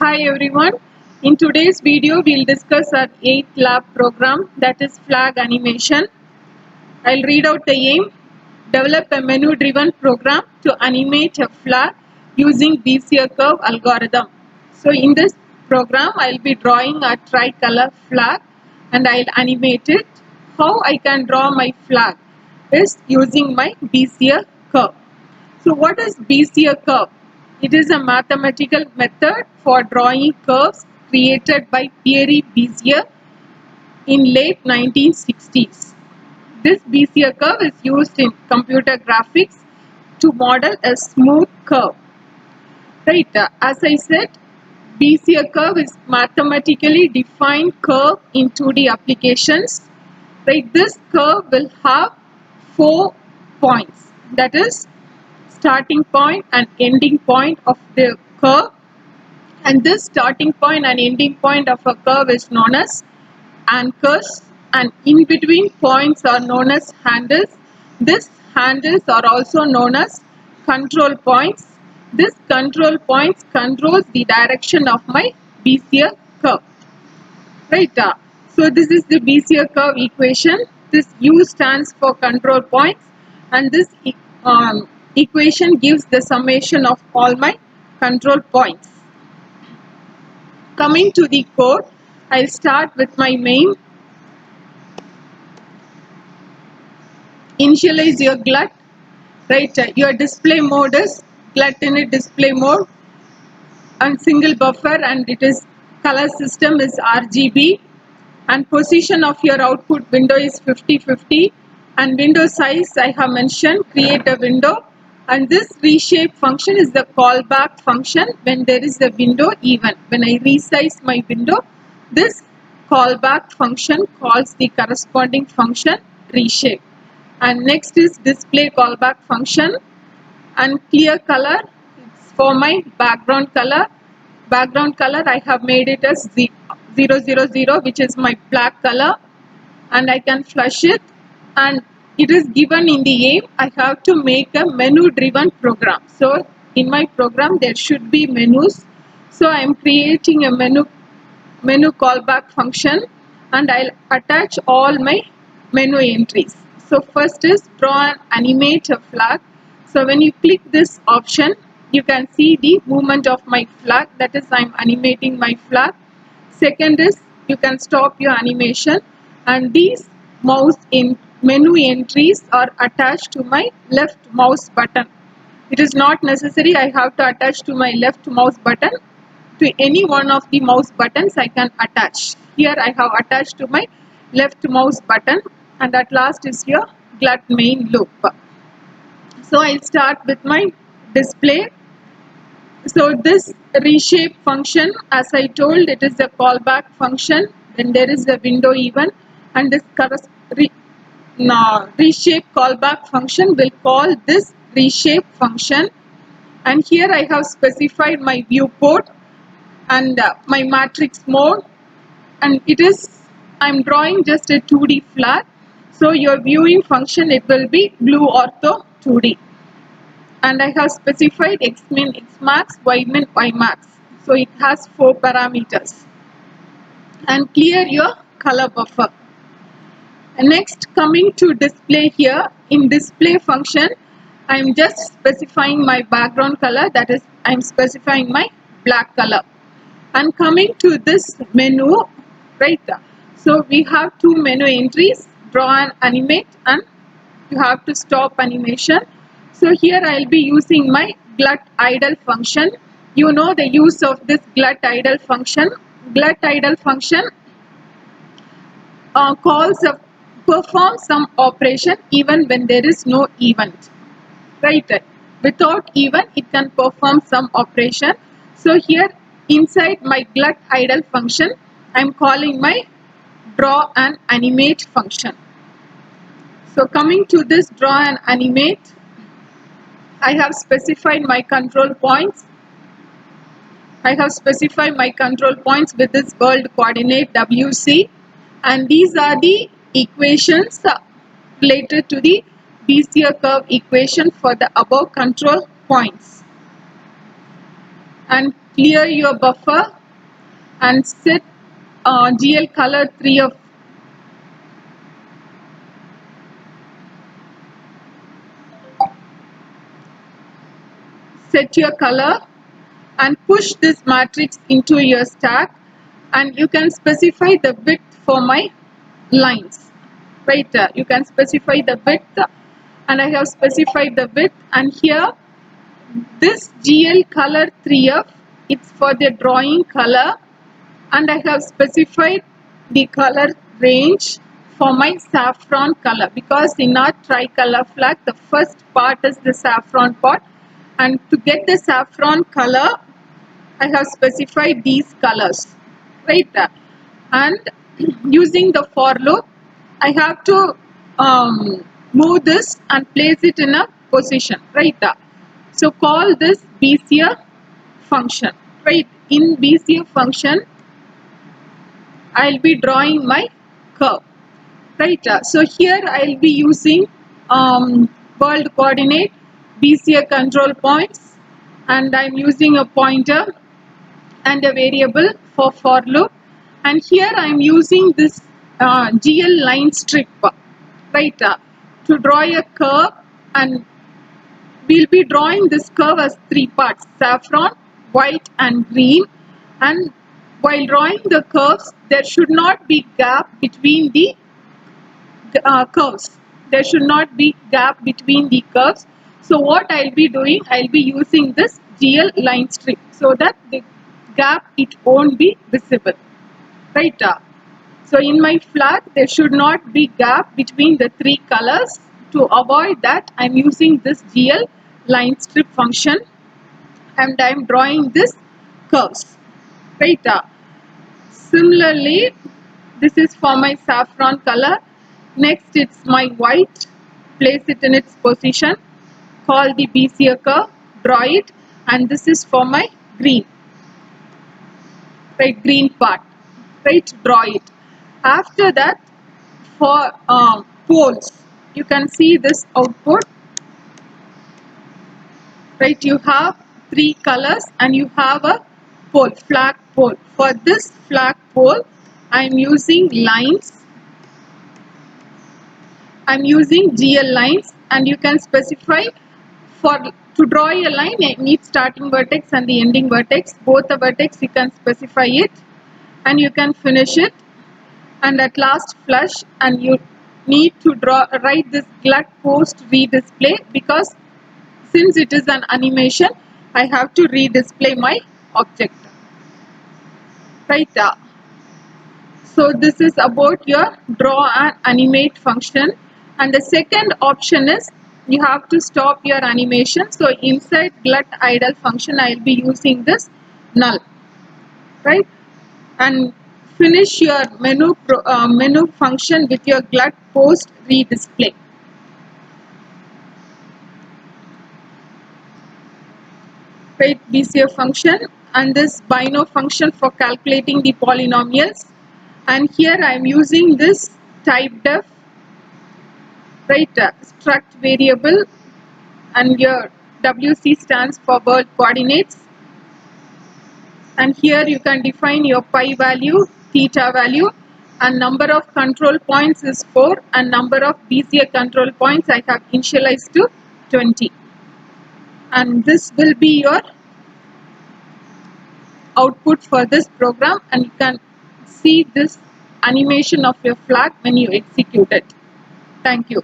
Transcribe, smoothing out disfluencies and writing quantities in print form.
Hi everyone. In today's video, we'll discuss our 8th lab program, that is flag animation. I'll read out the aim. Develop a menu-driven program to animate a flag using Bezier curve algorithm. So in this program, I'll be drawing a tricolor flag and I'll animate it. How I can draw my flag is using my Bezier curve. So what is Bezier curve? It is a mathematical method for drawing curves created by Pierre Bezier in late 1960s. This Bezier curve is used in computer graphics to model a smooth curve. Right, as I said, Bezier curve is mathematically defined curve in 2D applications. Right, this curve will have 4 points, that is starting point and ending point of the curve, and this starting point and ending point of a curve is known as anchors, and in between points are known as handles. These handles are also known as control points. This control points controls the direction of my Bezier curve. Right. So this is the Bezier curve equation. This U stands for control points, and this equation gives the summation of all my control points. Coming to the code, I'll start with my main. Initialize your GLUT. Right. Your display mode is GLUT init display mode and single buffer, and it is color system is RGB, and position of your output window is 50/50, and window size I have mentioned, create a window, and this reshape function is the callback function when there is a window even. When I resize my window, this callback function calls the corresponding function reshape. And next is display callback function, and clear color, it's for my background color. Background color I have made it as 000, which is my black color, and I can flush it, and it is given in the aim I have to make a menu driven program. So in my program there should be menus, so I am creating a menu callback function, and I'll attach all my menu entries. So first is draw and animate a flag. So when you click this option, you can see the movement of my flag, that is I'm animating my flag. Second is you can stop your animation, and these menu entries are attached to my left mouse button. It is not necessary I have to attach to my left mouse button. To any one of the mouse buttons I can attach. Here I have attached to my left mouse button, and at last is your GLUT main loop. So I'll start with my display. So this reshape function, as I told, it is a callback function when there is a window even, and this reshape callback function will call this reshape function, and here I have specified my viewport and my matrix mode, and it is I'm drawing just a 2D flag. So your viewing function, it will be blue ortho 2D, and I have specified xmin, xmax, ymin, ymax. So it has 4 parameters, and clear your color buffer. And next, coming to display, here in display function I am just specifying my background color, that is I am specifying my black color. And coming to this menu, right, so we have 2 menu entries, draw and animate, and you have to stop animation. So here I will be using my GLUT idle function. You know the use of this GLUT idle function. GLUT idle function performs some operation even when there is no event. Right, without event it can perform some operation. So here inside my GLUT idle function I am calling my draw and animate function. So coming to this draw and animate, I have specified my control points. I have specified my control points with this world coordinate WC, and these are the equations related to the Bezier curve equation for the above control points. and clear your buffer and set GL color 3 of set your color and push this matrix into your stack, and you can specify the width for my lines, right? You can specify the width, and I have specified the width, and here this GL color 3F, it's for the drawing color, and I have specified the color range for my saffron color, because in our tricolor flag the first part is the saffron part, and to get the saffron color I have specified these colors, right? And using the for loop I have to move this and place it in a position, right? So call this Bezier function, right? In Bezier function I'll be drawing my curve, right? So here I'll be using world coordinate, Bezier control points, and I'm using a pointer and a variable for loop, and here I'm using this GL line strip, right, to draw a curve, and we'll be drawing this curve as 3 parts: saffron, white and green. And while drawing the curves there should not be gap between the curves. There should not be gap between the curves. So what I'll be doing, I'll be using this GL line strip so that the gap, it won't be visible, right? So in my flag there should not be gap between the 3 colors. To avoid that I'm using this GL line strip function, and I'm drawing this curves, right? Similarly, this is for my saffron color. Next it's my white, place it in its position, call the Bezier curve, draw it, and this is for my green, right, green part, right, draw it. After that, for poles, you can see this output, right? You have 3 colors and you have a pole, flag pole. For this flag pole I am using lines, I'm using GL lines, and you can specify for to draw a line I need starting vertex and the ending vertex. Both the vertex you can specify it, and you can finish it, and at last flush, and you need to write this glut post redisplay, because since it is an animation I have to redisplay my object, right? So this is about your draw and animate function, and the second option is you have to stop your animation. So inside glut idle function I will be using this null, right? And finish your menu function with your glut post redisplay. Right, Bezier function, and this bino function for calculating the polynomials, and here I am using this type def, right, struct variable, and your WC stands for world coordinates, and here you can define your pi value, theta value, and number of control points is 4, and number of Bezier control points I have initialized to 20, and this will be your output for this program, and you can see this animation of your flag when you execute it. Thank you.